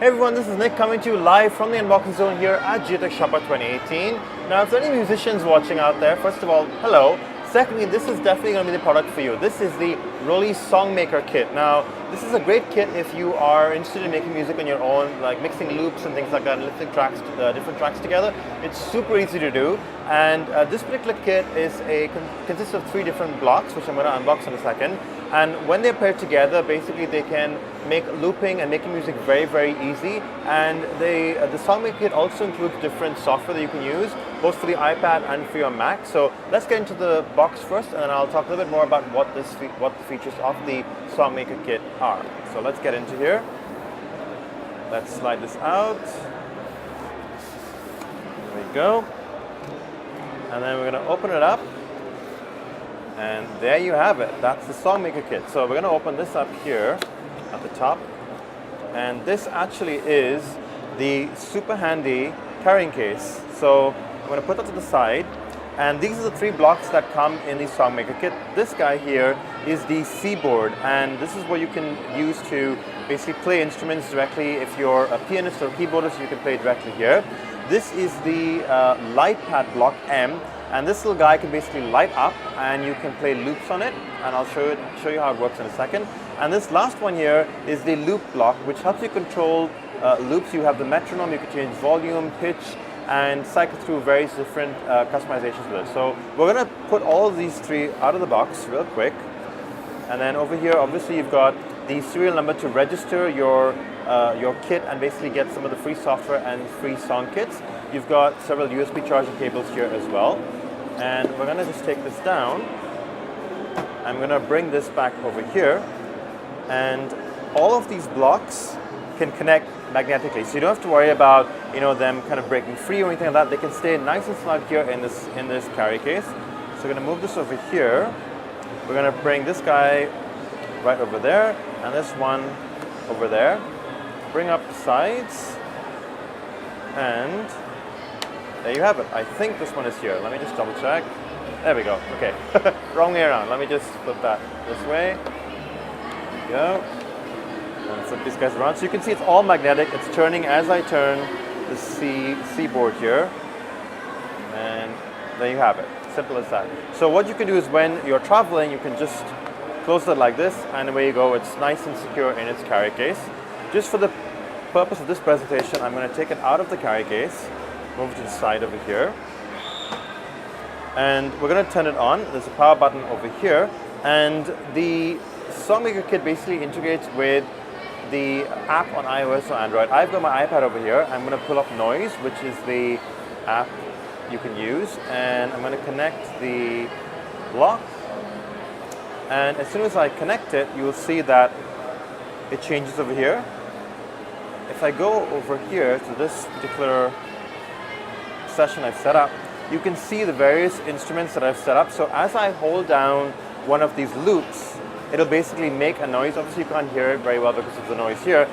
Hey everyone, this is Nick coming to you live from the Unboxing Zone here at GTech Shopper 2018. Now, if there are any musicians watching out there, first of all, hello. Secondly, this is definitely going to be the product for you. This is the Roli Songmaker Kit. Now, this is a great kit if you are interested in making music on your own, like mixing loops and things like that, and lifting tracks, different tracks together. It's super easy to do. And this particular kit consists of 3 different blocks, which I'm going to unbox in a second. And when they're paired together, basically they can make looping and making music very, very easy. And the Songmaker Kit also includes different software that you can use, both for the iPad and for your Mac. So let's get into the box first, and then I'll talk a little bit more about what the features of the Songmaker Kit are. So let's get into here. Let's slide this out. There we go. And then we're going to open it up. And there you have it. That's the Songmaker Kit. So we're going to open this up here at the top. And this actually is the super handy carrying case. So I'm going to put that to the side. And these are the 3 blocks that come in the Songmaker Kit. This guy here is the C board. And this is what you can use to basically play instruments directly. If you're a pianist or a keyboardist, you can play directly here. This is the light pad block M. And this little guy can basically light up and you can play loops on it, and I'll show you how it works in a second. And this last one here is the loop block, which helps you control loops. You have the metronome, you can change volume, pitch, and cycle through various different customizations with it. So we're going to put all of these 3 out of the box real quick. And then over here, obviously you've got the serial number to register your kit and basically get some of the free software and free song kits. You've got several USB charging cables here as well. And we're going to just take this down. I'm going to bring this back over here. And all of these blocks can connect magnetically. So you don't have to worry about them kind of breaking free or anything like that. They can stay nice and snug here in this carry case. So we're going to move this over here. We're going to bring this guy right over there and this one over there. Bring up the sides. And there you have it. I think this one is here. Let me just double check. There we go. Okay. Wrong way around. Let me just flip that this way. There we go. And flip these guys around. So you can see it's all magnetic. It's turning as I turn the C board here. And there you have it. Simple as that. So what you can do is when you're traveling, you can just close it like this, and away you go. It's nice and secure in its carry case. Just for the purpose of this presentation, I'm going to take it out of the carry case. Move it to the side over here, and we're going to turn it on. There's a power button over here, and the Songmaker Kit basically integrates with the app on iOS or Android. I've got my iPad over here. I'm going to pull up Noise, which is the app you can use, and I'm going to connect the block, and as soon as I connect it, you will see that it changes over here. If I go over here to this particular session I've set up, you can see the various instruments that I've set up. So as I hold down one of these loops, it'll basically make a noise. Obviously you can't hear it very well because of the noise here,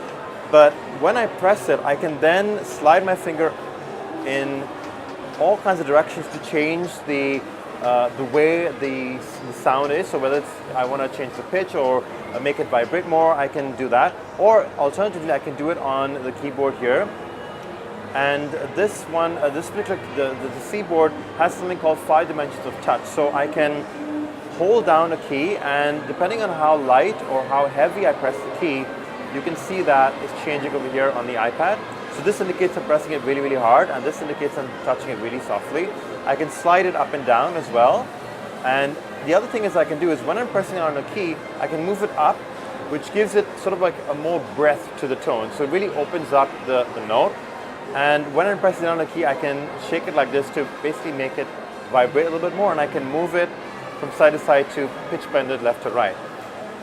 but when I press it, I can then slide my finger in all kinds of directions to change the way the sound is. So whether it's I want to change the pitch or make it vibrate more, I can do that. Or alternatively, I can do it on the keyboard here. And this one, this particular, the C board has something called 5 dimensions of touch. So I can hold down a key, and depending on how light or how heavy I press the key, you can see that it's changing over here on the iPad. So this indicates I'm pressing it really, really hard, and this indicates I'm touching it really softly. I can slide it up and down as well. And the other thing is I can do is when I'm pressing on a key, I can move it up, which gives it sort of like a more breadth to the tone. So it really opens up the note. And when I'm pressing on a key, I can shake it like this to basically make it vibrate a little bit more, and I can move it from side to side to pitch bend it left to right.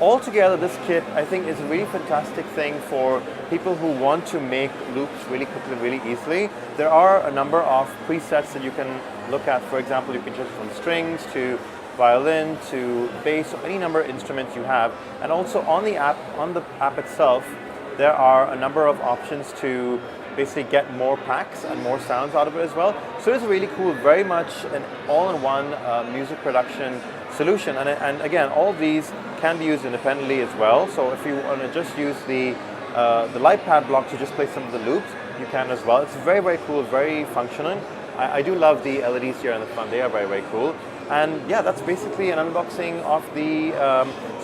Altogether, this kit, I think, is a really fantastic thing for people who want to make loops really quickly and really easily. There are a number of presets that you can look at. For example, you can choose from strings to violin to bass, or any number of instruments you have. And also on the app itself, there are a number of options to basically get more packs and more sounds out of it as well. So it's really cool, very much an all-in-one music production solution. And again, all of these can be used independently as well. So if you want to just use the the light pad block to just play some of the loops, you can as well. It's very, very cool, very functional. I do love the LEDs here in the front. They are very, very cool. And yeah, that's basically an unboxing of the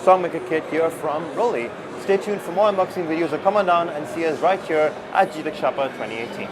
Songmaker Kit here from Roli. Stay tuned for more unboxing videos, or come on down and see us right here at GTech Shopper 2018.